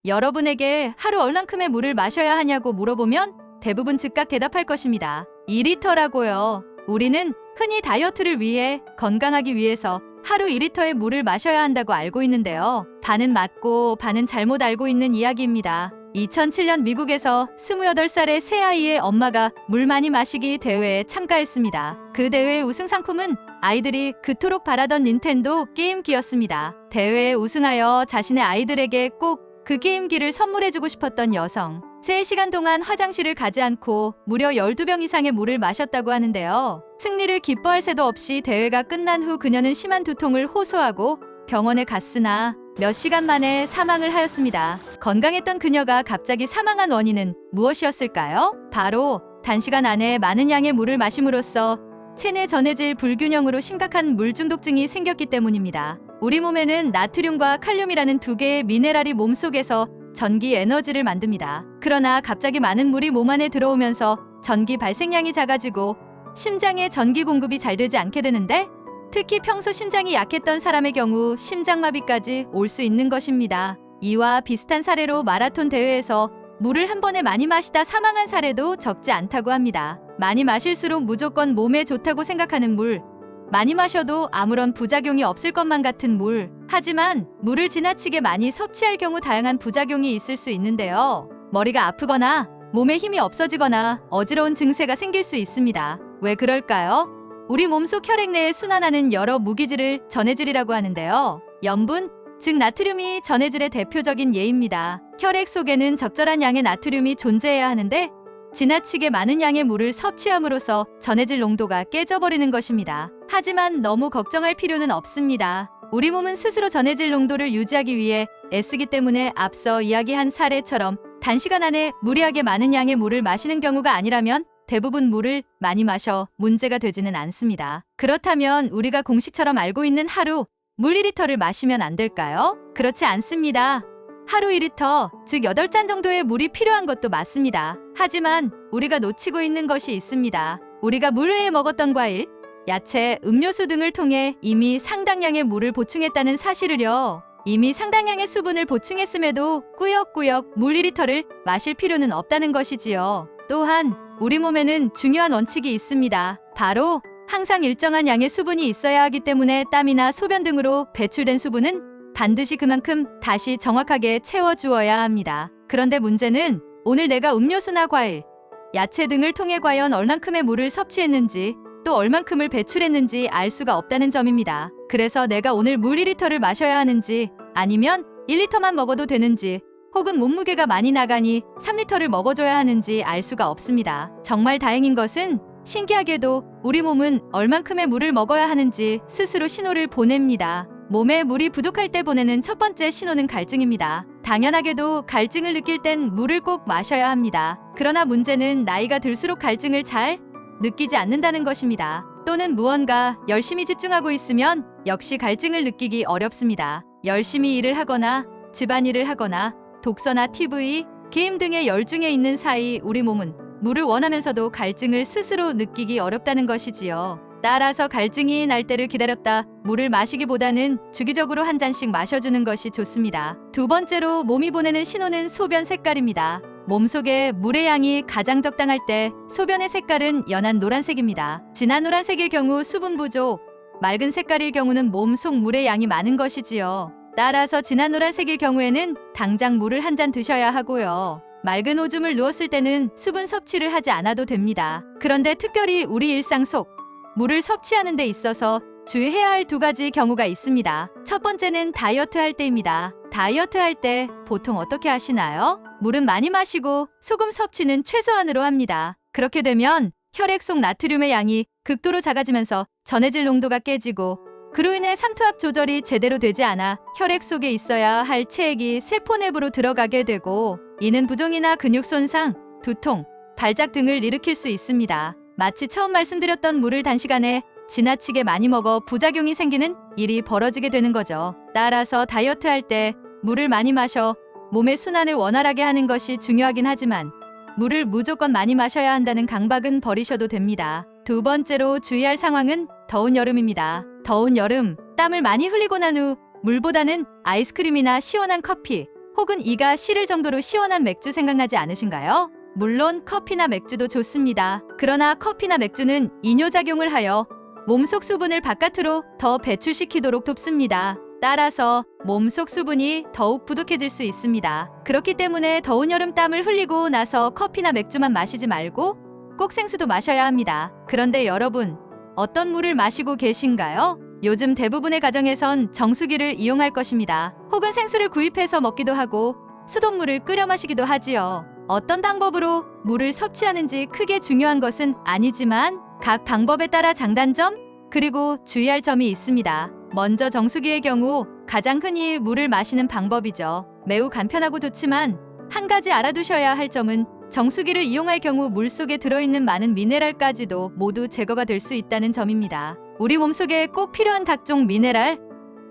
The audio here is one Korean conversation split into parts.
여러분에게 하루 얼만큼의 물을 마셔야 하냐고 물어보면 대부분 즉각 대답할 것입니다. 2리터라고요. 우리는 흔히 다이어트를 위해 건강하기 위해서 하루 2리터의 물을 마셔야 한다고 알고 있는데요. 반은 맞고 반은 잘못 알고 있는 이야기입니다. 2007년 미국에서 28살의 새 아이의 엄마가 물 많이 마시기 대회에 참가했습니다. 그 대회의 우승 상품은 아이들이 그토록 바라던 닌텐도 게임기였습니다. 대회에 우승하여 자신의 아이들에게 꼭 그 게임기를 선물해주고 싶었던 여성. 3시간 동안 화장실을 가지 않고 무려 12병 이상의 물을 마셨다고 하는데요. 승리를 기뻐할 새도 없이 대회가 끝난 후 그녀는 심한 두통을 호소하고 병원에 갔으나 몇 시간 만에 사망을 하였습니다. 건강했던 그녀가 갑자기 사망한 원인은 무엇이었을까요? 바로 단시간 안에 많은 양의 물을 마심으로써 체내 전해질 불균형으로 심각한 물 중독증이 생겼기 때문입니다. 우리 몸에는 나트륨과 칼륨이라는 두 개의 미네랄이 몸속에서 전기 에너지를 만듭니다. 그러나 갑자기 많은 물이 몸 안에 들어오면서 전기 발생량이 작아지고 심장에 전기 공급이 잘 되지 않게 되는데, 특히 평소 심장이 약했던 사람의 경우 심장마비까지 올 수 있는 것입니다. 이와 비슷한 사례로 마라톤 대회에서 물을 한 번에 많이 마시다 사망한 사례도 적지 않다고 합니다. 많이 마실수록 무조건 몸에 좋다고 생각하는 물, 많이 마셔도 아무런 부작용이 없을 것만 같은 물. 하지만 물을 지나치게 많이 섭취할 경우 다양한 부작용이 있을 수 있는데요. 머리가 아프거나 몸에 힘이 없어지거나 어지러운 증세가 생길 수 있습니다. 왜 그럴까요? 우리 몸속 혈액 내에 순환하는 여러 무기질을 전해질이라고 하는데요. 염분, 즉 나트륨이 전해질의 대표적인 예입니다. 혈액 속에는 적절한 양의 나트륨이 존재해야 하는데 지나치게 많은 양의 물을 섭취함으로써 전해질 농도가 깨져버리는 것입니다. 하지만 너무 걱정할 필요는 없습니다. 우리 몸은 스스로 전해질 농도를 유지하기 위해 애쓰기 때문에 앞서 이야기한 사례처럼 단시간 안에 무리하게 많은 양의 물을 마시는 경우가 아니라면 대부분 물을 많이 마셔 문제가 되지는 않습니다. 그렇다면 우리가 공식처럼 알고 있는 하루 물 2리터를 마시면 안 될까요? 그렇지 않습니다. 하루 2리터, 즉 8잔 정도의 물이 필요한 것도 맞습니다. 하지만 우리가 놓치고 있는 것이 있습니다. 우리가 물 외에 먹었던 과일, 야채, 음료수 등을 통해 이미 상당량의 물을 보충했다는 사실을요. 이미 상당량의 수분을 보충했음에도 꾸역꾸역 물 2리터를 마실 필요는 없다는 것이지요. 또한 우리 몸에는 중요한 원칙이 있습니다. 바로 항상 일정한 양의 수분이 있어야 하기 때문에 땀이나 소변 등으로 배출된 수분은 반드시 그만큼 다시 정확하게 채워주어야 합니다. 그런데 문제는 오늘 내가 음료수나 과일, 야채 등을 통해 과연 얼만큼의 물을 섭취했는지 또 얼만큼을 배출했는지 알 수가 없다는 점입니다. 그래서 내가 오늘 물 2리터를 마셔야 하는지 아니면 1리터만 먹어도 되는지 혹은 몸무게가 많이 나가니 3리터를 먹어줘야 하는지 알 수가 없습니다. 정말 다행인 것은 신기하게도 우리 몸은 얼만큼의 물을 먹어야 하는지 스스로 신호를 보냅니다. 몸에 물이 부족할 때 보내는 첫 번째 신호는 갈증입니다. 당연하게도 갈증을 느낄 땐 물을 꼭 마셔야 합니다. 그러나 문제는 나이가 들수록 갈증을 잘 느끼지 않는다는 것입니다. 또는 무언가 열심히 집중하고 있으면 역시 갈증을 느끼기 어렵습니다. 열심히 일을 하거나 집안일을 하거나 독서나 TV, 게임 등의 열중에 있는 사이 우리 몸은 물을 원하면서도 갈증을 스스로 느끼기 어렵다는 것이지요. 따라서 갈증이 날 때를 기다렸다 물을 마시기보다는 주기적으로 한 잔씩 마셔주는 것이 좋습니다. 두 번째로 몸이 보내는 신호는 소변 색깔입니다. 몸속에 물의 양이 가장 적당할 때 소변의 색깔은 연한 노란색입니다. 진한 노란색일 경우 수분 부족, 맑은 색깔일 경우는 몸속 물의 양이 많은 것이지요. 따라서 진한 노란색일 경우에는 당장 물을 한 잔 드셔야 하고요. 맑은 오줌을 누웠을 때는 수분 섭취를 하지 않아도 됩니다. 그런데 특별히 우리 일상 속 물을 섭취하는 데 있어서 주의해야 할 두 가지 경우가 있습니다. 첫 번째는 다이어트 할 때입니다. 다이어트 할 때 보통 어떻게 하시나요? 물은 많이 마시고 소금 섭취는 최소한으로 합니다. 그렇게 되면 혈액 속 나트륨의 양이 극도로 작아지면서 전해질 농도가 깨지고 그로 인해 삼투압 조절이 제대로 되지 않아 혈액 속에 있어야 할 체액이 세포 내부로 들어가게 되고 이는 부종이나 근육 손상, 두통, 발작 등을 일으킬 수 있습니다. 마치 처음 말씀드렸던 물을 단시간에 지나치게 많이 먹어 부작용이 생기는 일이 벌어지게 되는 거죠. 따라서 다이어트 할 때 물을 많이 마셔 몸의 순환을 원활하게 하는 것이 중요하긴 하지만 물을 무조건 많이 마셔야 한다는 강박은 버리셔도 됩니다. 두 번째로 주의할 상황은 더운 여름입니다. 더운 여름, 땀을 많이 흘리고 난 후 물보다는 아이스크림이나 시원한 커피 혹은 이가 시릴 정도로 시원한 맥주 생각나지 않으신가요? 물론 커피나 맥주도 좋습니다. 그러나 커피나 맥주는 이뇨작용을 하여 몸속 수분을 바깥으로 더 배출시키도록 돕습니다. 따라서 몸속 수분이 더욱 부족해질 수 있습니다. 그렇기 때문에 더운 여름 땀을 흘리고 나서 커피나 맥주만 마시지 말고 꼭 생수도 마셔야 합니다. 그런데 여러분, 어떤 물을 마시고 계신가요? 요즘 대부분의 가정에선 정수기를 이용할 것입니다. 혹은 생수를 구입해서 먹기도 하고 수돗물을 끓여 마시기도 하지요. 어떤 방법으로 물을 섭취하는지 크게 중요한 것은 아니지만 각 방법에 따라 장단점 그리고 주의할 점이 있습니다. 먼저 정수기의 경우 가장 흔히 물을 마시는 방법이죠. 매우 간편하고 좋지만 한 가지 알아두셔야 할 점은 정수기를 이용할 경우 물속에 들어있는 많은 미네랄까지도 모두 제거가 될 수 있다는 점입니다. 우리 몸속에 꼭 필요한 각종 미네랄,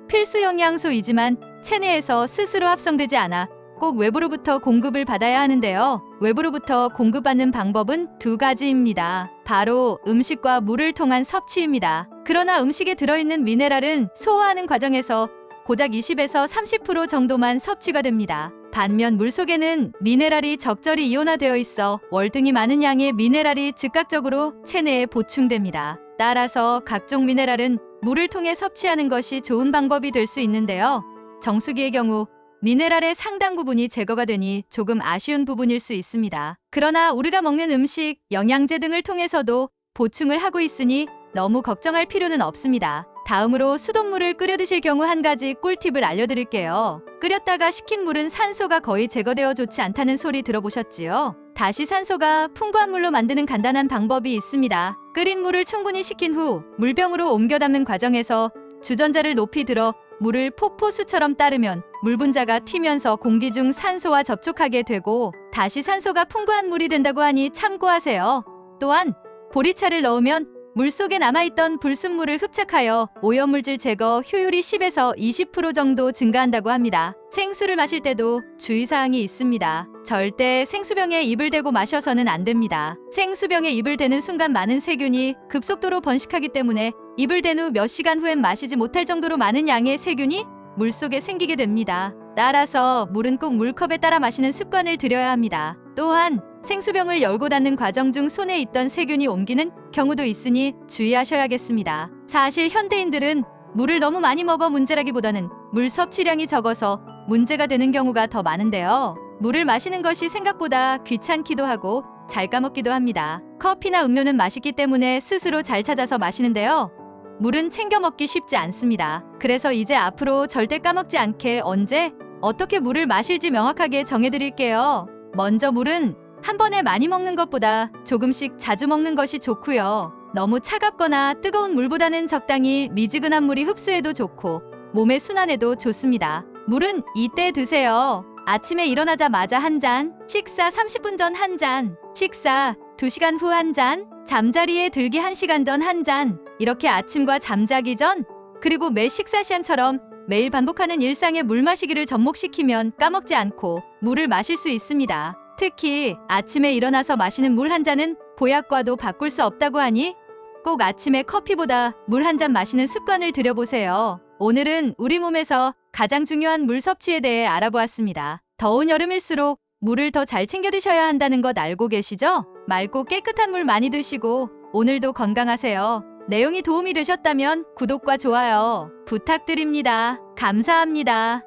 필수 영양소이지만 체내에서 스스로 합성되지 않아 꼭 외부로부터 공급을 받아야 하는데요. 외부로부터 공급받는 방법은 두 가지입니다. 바로 음식과 물을 통한 섭취입니다. 그러나 음식에 들어있는 미네랄은 소화하는 과정에서 고작 20에서 30% 정도만 섭취가 됩니다. 반면 물속에는 미네랄이 적절히 이온화되어 있어 월등히 많은 양의 미네랄이 즉각적으로 체내에 보충됩니다. 따라서 각종 미네랄은 물을 통해 섭취하는 것이 좋은 방법이 될 수 있는데요. 정수기의 경우 미네랄의 상당 부분이 제거가 되니 조금 아쉬운 부분일 수 있습니다. 그러나 우리가 먹는 음식, 영양제 등을 통해서도 보충을 하고 있으니 너무 걱정할 필요는 없습니다. 다음으로 수돗물을 끓여 드실 경우 한 가지 꿀팁을 알려드릴게요. 끓였다가 식힌 물은 산소가 거의 제거되어 좋지 않다는 소리 들어보셨지요? 다시 산소가 풍부한 물로 만드는 간단한 방법이 있습니다. 끓인 물을 충분히 식힌 후 물병으로 옮겨 담는 과정에서 주전자를 높이 들어 물을 폭포수처럼 따르면 물 분자가 튀면서 공기 중 산소와 접촉하게 되고 다시 산소가 풍부한 물이 된다고 하니 참고하세요. 또한 보리차를 넣으면 물속에 남아있던 불순물을 흡착하여 오염물질 제거 효율이 10에서 20% 정도 증가한다고 합니다. 생수를 마실 때도 주의사항이 있습니다. 절대 생수병에 입을 대고 마셔서는 안 됩니다. 생수병에 입을 대는 순간 많은 세균이 급속도로 번식하기 때문에 입을 댄 후 몇 시간 후엔 마시지 못할 정도로 많은 양의 세균이 물속에 생기게 됩니다. 따라서 물은 꼭 물컵에 따라 마시는 습관을 들여야 합니다. 또한 생수병을 열고 닫는 과정 중 손에 있던 세균이 옮기는 경우도 있으니 주의하셔야겠습니다. 사실 현대인들은 물을 너무 많이 먹어 문제라기보다는 물 섭취량이 적어서 문제가 되는 경우가 더 많은데요. 물을 마시는 것이 생각보다 귀찮기도 하고 잘 까먹기도 합니다. 커피나 음료는 맛있기 때문에 스스로 잘 찾아서 마시는데요. 물은 챙겨 먹기 쉽지 않습니다. 그래서 이제 앞으로 절대 까먹지 않게 언제, 어떻게 물을 마실지 명확하게 정해드릴게요. 먼저 물은 한 번에 많이 먹는 것보다 조금씩 자주 먹는 것이 좋고요. 너무 차갑거나 뜨거운 물보다는 적당히 미지근한 물이 흡수해도 좋고 몸의 순환에도 좋습니다. 물은 이때 드세요. 아침에 일어나자마자 한 잔, 식사 30분 전 한 잔, 식사 2시간 후 한 잔, 잠자리에 들기 1시간 전 한 잔, 이렇게 아침과 잠자기 전, 그리고 매 식사 시간처럼 매일 반복하는 일상에 물 마시기를 접목시키면 까먹지 않고 물을 마실 수 있습니다. 특히 아침에 일어나서 마시는 물 한 잔은 보약과도 바꿀 수 없다고 하니 꼭 아침에 커피보다 물 한 잔 마시는 습관을 들여보세요. 오늘은 우리 몸에서 가장 중요한 물 섭취에 대해 알아보았습니다. 더운 여름일수록 물을 더 잘 챙겨 드셔야 한다는 것 알고 계시죠? 맑고 깨끗한 물 많이 드시고 오늘도 건강하세요. 내용이 도움이 되셨다면 구독과 좋아요 부탁드립니다. 감사합니다.